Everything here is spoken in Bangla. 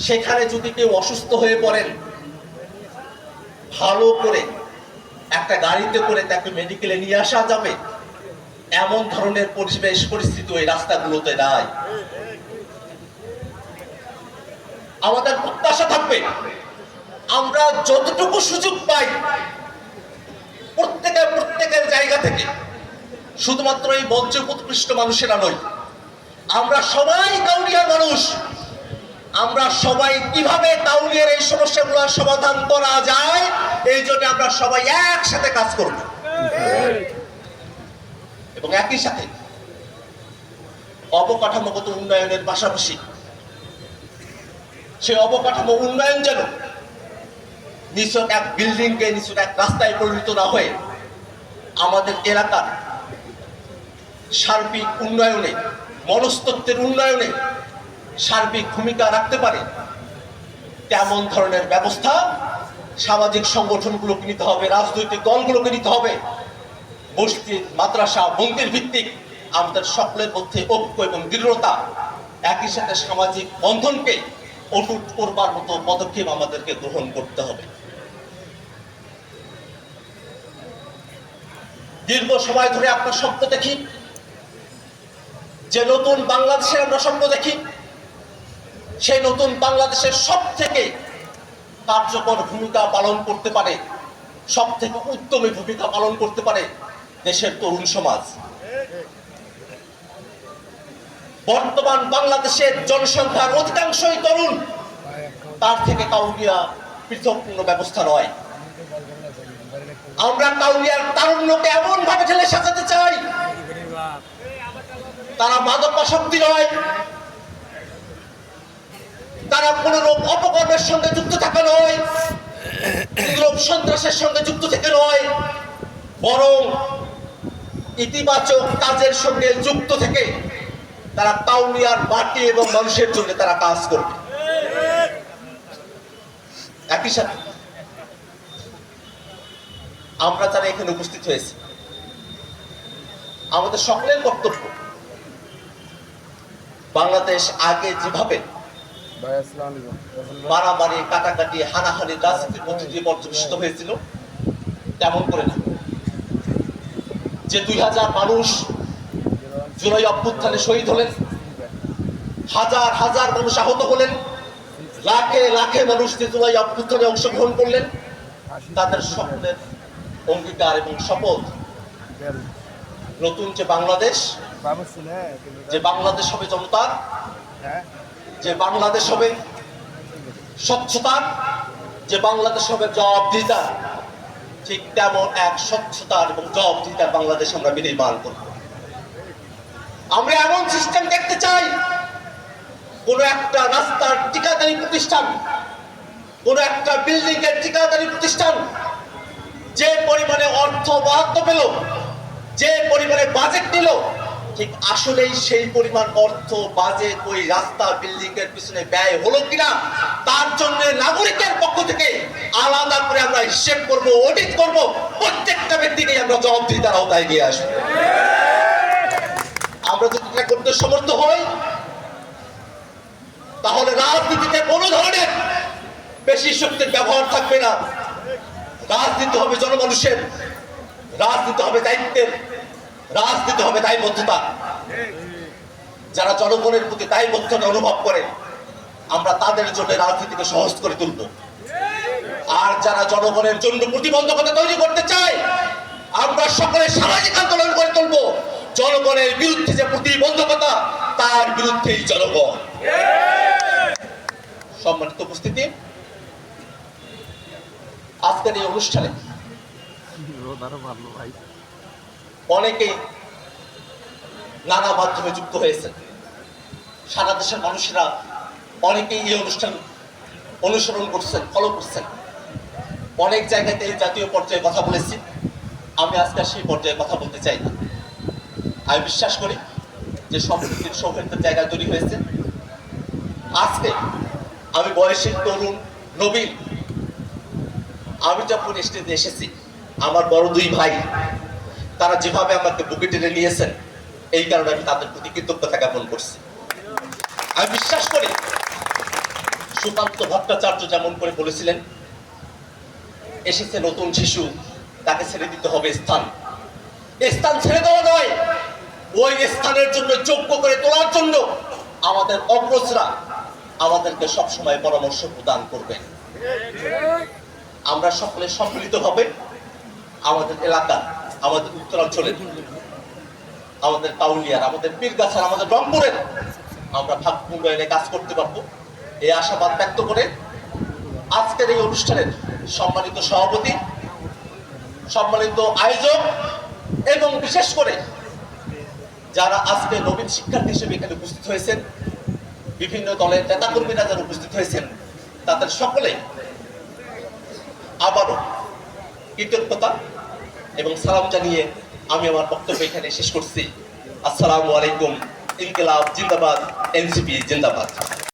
সেখানে যদি কেউ অসুস্থ হয়ে পড়েন, ভালো করে একটা গাড়িতে করে তাকে মেডিকেলে নিয়ে আসা যাবে এমন ধরনের পরিবেশ পরিস্থিতি ওই রাস্তাগুলোতে নাই। আমাদের প্রত্যাশা থাকবে আমরা যতটুকু সুযোগ পাই প্রত্যেকের জায়গা থেকে, শুধুমাত্র এই মঞ্চে উৎকৃষ্ট মানুষেরা নয়, আমরা সবাই কাউনিয়ার মানুষ, আমরা সবাই কিভাবে কাউনিয়ার এই সমস্যাগুলো সমাধান করা যায় এই জন্য আমরা সবাই একসাথে কাজ করব এবং একই সাথে অবকাঠামোগত উন্নয়নের পাশাপাশি সেই অবকাঠামো উন্নয়ন যেন নিছক এক বিল্ডিং কে নিছক এক রাস্তায় পরিণত না হয়ে আমাদের এলাকার সার্বিক উন্নয়নে, মনস্তত্ত্বের উন্নয়নে সার্বিক ভূমিকা রাখতে পারে তেমন ধরনের ব্যবস্থা সামাজিক সংগঠনগুলোকে নিতে হবে, রাজনৈতিক দলগুলোকে নিতে হবে। মসজিদ, মাদ্রাসা, মন্দির ভিত্তিক আমাদের সকলের মধ্যে ঐক্য এবং দৃঢ়তা, একই সাথে সামাজিক বন্ধনকে অটুট করবার মতো পদক্ষেপ আমাদেরকে গ্রহণ করতে হবে। দীর্ঘ সময় ধরে আপনার স্বপ্ন দেখি যে নতুন বাংলাদেশের আমরা স্বপ্ন দেখি, সেই নতুন বাংলাদেশের সব থেকে কার্যকর ভূমিকা পালন করতে পারে, সব থেকে উদ্যমী ভূমিকা পালন করতে পারে দেশের তরুণ সমাজ। বর্তমান বাংলাদেশের জনসংখ্যার অধিকাংশই তরুণ, তার থেকে কাউনিয়া পৃথক কোনো ব্যবস্থা নয়। আমরা কাউনিয়ার তারুণ্যকে এমন ভাবে ঠেলে সাজাতে চাই তারা মাদকাসক্তি নয়, তারা কোন রূপ অপকর্মের সঙ্গে যুক্ত থাকা নয়, কোন সন্ত্রাসের সঙ্গে যুক্ত থেকে নয়, বরং ইতিবাচক কাজের সঙ্গে যুক্ত থেকে তারা কাউনিয়ার মাটি এবং মানুষের জন্য তারা কাজ করবে। একই সাথে আমরা যারা এখানে উপস্থিত হয়েছি, আমাদের সকলের বক্তব্য বাংলাদেশ আগে যেভাবে মারামারি, কাটাকাটি, হানাহানি, রাজনীতির মধ্যে দিয়ে পর্যবেসিত হয়েছিল তেমন করে না। যে 2000 মানুষ জুলাই অভ্যুত্থানে শহীদ হলেন, হাজার হাজার মানুষ আহত হলেন, লাখে লাখে মানুষ যে জুলাই অভ্যুত্থানে অংশগ্রহণ করলেন, তাদের সকলের অঙ্গীকার এবং শপথ নতুন যে বাংলাদেশ, যে বাংলাদেশ হবে জনতার, যে বাংলাদেশ হবে স্বচ্ছতার, যে বাংলাদেশ হবে জবাবদিহিতার, ঠিক তেমন এক স্বচ্ছতার এবং জবাবদিহিতার বাংলাদেশ আমরা বিনির্মাণ করব। আমরা এমন সিস্টেম দেখতে চাই, কোন একটা রাস্তার ঠিকাদারি প্রতিষ্ঠান, কোন একটা বিল্ডিং এর ঠিকাদারি প্রতিষ্ঠান যে পরিমাণে অর্থ বরাদ্দ পেল, যে পরিমাণে বাজেট নিল, ঠিক আসলেই সেই পরিমাণ অর্থ বাজেট ওই রাস্তা বিল্ডিং এর পিছনে ব্যয় হলো কিনা তার জন্য নাগরিকের পক্ষ থেকে আলাদা করে আমরা হিসেব করব, অডিট করব, প্রত্যেকটা ব্যক্তিকে আমরা জবাবদিহিতার আওতায় নিয়ে আসবো। আমরা যদি এটা করতে সমর্থ হই তাহলে রাজনীতিতে কোনো ধরনের বেশি শক্তির ব্যবহার থাকবে না। রাজনীতি হবে জনমানুষের, রাজনীতি হবে দায়িত্বের, রাজনীতি হবে দায়বদ্ধতা। যারা জনগণের প্রতি দায়বদ্ধতা অনুভব করে আমরা তাদের জন্য রাজনীতিকে সহজ করে তুলব, আর যারা জনগণের জন্য প্রতিবন্ধকতা তৈরি করতে চায় আমরা সকলে সামাজিক আন্দোলন করে তুলব। জনগণের বিরুদ্ধে যে প্রতিবন্ধকতা, তার বিরুদ্ধেই জনগণ। সম্মানিত উপস্থিতি, আজকের এই অনুষ্ঠানে অনেকেই নানা মাধ্যমে যুক্ত হয়েছেন। সারা দেশের মানুষেরা অনেকেই এই অনুষ্ঠান অনুসরণ করছেন, ফলো করছেন। অনেক জায়গাতে এই জাতীয় পর্যায়ে কথা বলেছি, আমি আজকে সেই পর্যায়ে কথা বলতে চাই না। আমি বিশ্বাস করি যে সম্প্রীতির সৌহার্দ্যের জায়গা তৈরি হয়েছে। আজকে আমি বয়সের তরুণ, নবীন, আমি যখন স্টেজে এসেছি আমার বড় দুই ভাই তারা যেভাবে আমাকে বুকে টেনে নিয়েছেন, এই কারণে আমি তাদের প্রতি কৃতজ্ঞতা জ্ঞাপন করছি। আমি বিশ্বাস করি সুকান্ত ভট্টাচার্য যেমন করে বলেছিলেন, এসেছে নতুন শিশু, তাকে ছেড়ে দিতে হবে স্থান। স্থান ছেড়ে দেওয়া নয়, ওই স্থানের জন্য যোগ্য করে তোলার জন্য আমাদের অগ্রজরা আমাদেরকে সবসময় পরামর্শ প্রদান করবেন। আমরা সকলে সম্মিলিতভাবে আমাদের এলাকা, আমাদের উত্তরাঞ্চলের, আমাদের কাউলিয়ার, আমাদের পীরগাছার, আমাদের রংপুরের আমরা ভাগ উন্নয়নে কাজ করতে পারবো, এই আশাবাদ ব্যক্ত করে আজকের এই অনুষ্ঠানের সম্মানিত সভাপতি, সম্মানিত আয়োজক এবং বিশেষ করে যারা আজকে নবীন শিক্ষার্থী হিসেবে এখানে উপস্থিত হয়েছেন, বিভিন্ন দলের নেতাকর্মীরা যারা উপস্থিত হয়েছেন, তাদের সকলে আবারও কৃতজ্ঞতা এবং সালাম জানিয়ে আমি আমার বক্তব্য এখানে শেষ করছি। আসসালামু আলাইকুম। ইনকিলাব জিন্দাবাদ, এনসিপি জিন্দাবাদ।